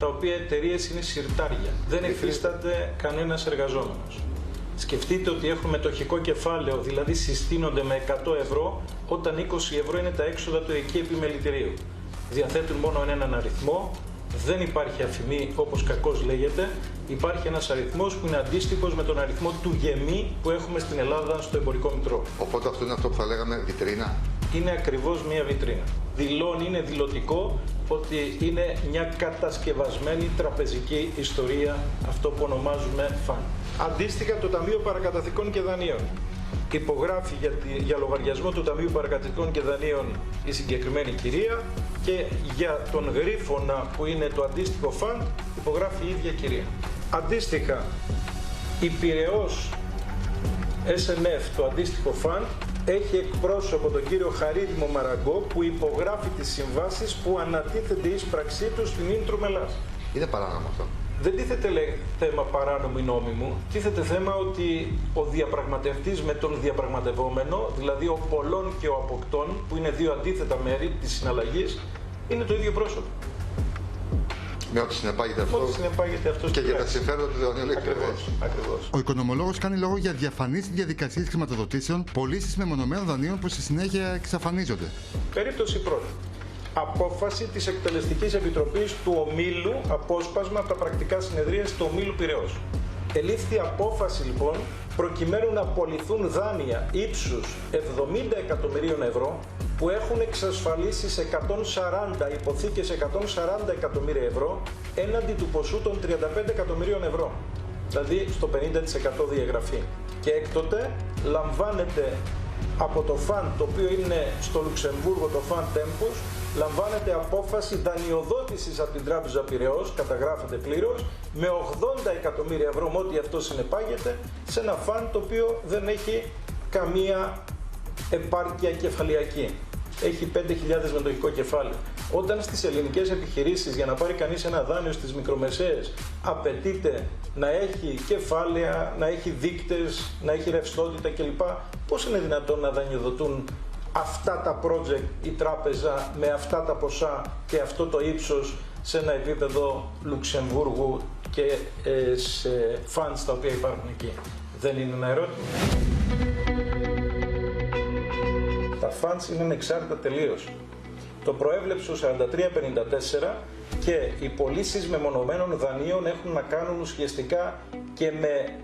τα οποία εταιρείες είναι συρτάρια. Δεν υφίσταται κανένας εργαζόμενος. Σκεφτείτε ότι έχουν μετοχικό κεφάλαιο, δηλαδή συστήνονται με 100 ευρώ, όταν 20 ευρώ είναι τα έξοδα του εκεί επιμελητηρίου. Διαθέτουν μόνο έναν αριθμό, δεν υπάρχει αφημί όπως κακώς λέγεται, υπάρχει ένας αριθμός που είναι αντίστοιχος με τον αριθμό του γεμί που έχουμε στην Ελλάδα στο εμπορικό μητρό. Οπότε αυτό είναι αυτό που θα λέγαμε βιτρίνα. Είναι ακριβώς μία βιτρίνα. Δηλώνει, είναι δηλωτικό ότι είναι μια κατασκευασμένη τραπεζική ιστορία, αυτό που ονομάζουμε φαν. Αντίστοιχα το Ταμείο Παρακαταθήκων και Δανείων. Υπογράφει για λογαριασμό του Ταμείου Παρακαταθήκων και Δανείων η συγκεκριμένη κυρία και για τον Γρίφωνα που είναι το αντίστοιχο φαν υπογράφει η ίδια κυρία. Αντίστοιχα η Πειραιώς SNF, το αντίστοιχο φαν, έχει εκπρόσωπο τον κύριο Χαρίδημο Μαραγκό που υπογράφει τις συμβάσεις που ανατίθενται εις πραξί του στην Ίντρου Μελάς. Είναι παράνομο αυτό. Δεν τίθεται θέμα παράνομη νόμιμου, τίθεται θέμα ότι ο διαπραγματευτής με τον διαπραγματευόμενο, δηλαδή ο πολλών και ο αποκτών, που είναι δύο αντίθετα μέρη της συναλλαγής, είναι το ίδιο πρόσωπο. Με ό,τι συνεπάγεται αυτό. Ό,τι συνεπάγεται αυτό και για τα συμφέροντα του δανειολήπτη. Ακριβώς. Ο οικονομολόγος κάνει λόγο για διαφανείς διαδικασίες χρηματοδοτήσεων, πωλήσεις μεμονωμένων δανείων που στη συνέχεια εξαφανίζονται. Περίπτωση πρώτη. Απόφαση της Εκτελεστικής Επιτροπής του Ομίλου, απόσπασμα από τα πρακτικά συνεδρίας του Ομίλου Πειραιώς. Ελήφθη απόφαση λοιπόν προκειμένου να απολυθούν δάνεια ύψους 70 εκατομμυρίων ευρώ που έχουν εξασφαλίσει σε 140 υποθήκες 140 εκατομμύρια ευρώ έναντι του ποσού των 35 εκατομμυρίων ευρώ. Δηλαδή στο 50% διαγραφή. Και έκτοτε λαμβάνεται από το φαν, το οποίο είναι στο Λουξεμβούργο, το φαν Tempus, λαμβάνεται απόφαση δανειοδότησης από την Τράπεζα Πειραιώς, καταγράφεται πλήρως, με 80 εκατομμύρια ευρώ, με ό,τι αυτό συνεπάγεται, σε ένα φαν το οποίο δεν έχει καμία επάρκεια κεφαλαιακή. Έχει 5.000 μετοχικό κεφάλαιο. Όταν στις ελληνικές επιχειρήσεις για να πάρει κανείς ένα δάνειο στις μικρομεσαίες απαιτείται να έχει κεφάλαια, να έχει δείκτες, να έχει ρευστότητα κλπ. Πώς είναι δυνατόν να δανειοδοτούν αυτά τα project η τράπεζα με αυτά τα ποσά και αυτό το ύψος σε ένα επίπεδο Λουξεμβούργου και σε funds τα οποία υπάρχουν εκεί? Δεν είναι ένα ερώτημα? Τα funds είναι ανεξάρτητα τελείως. Το προέβλεψε ο 4354 και οι πωλήσεις μεμονωμένων δανείων έχουν να κάνουν ουσιαστικά και με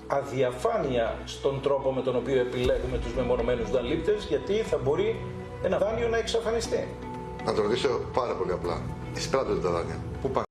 αδιαφάνεια στον τρόπο με τον οποίο επιλέγουμε τους μεμονωμένους δανείληπτες, γιατί θα μπορεί ένα δάνειο να εξαφανιστεί. Να το ρωτήσω πάρα πολύ απλά. Εισπράττονται τα δάνεια. Πού πάνε?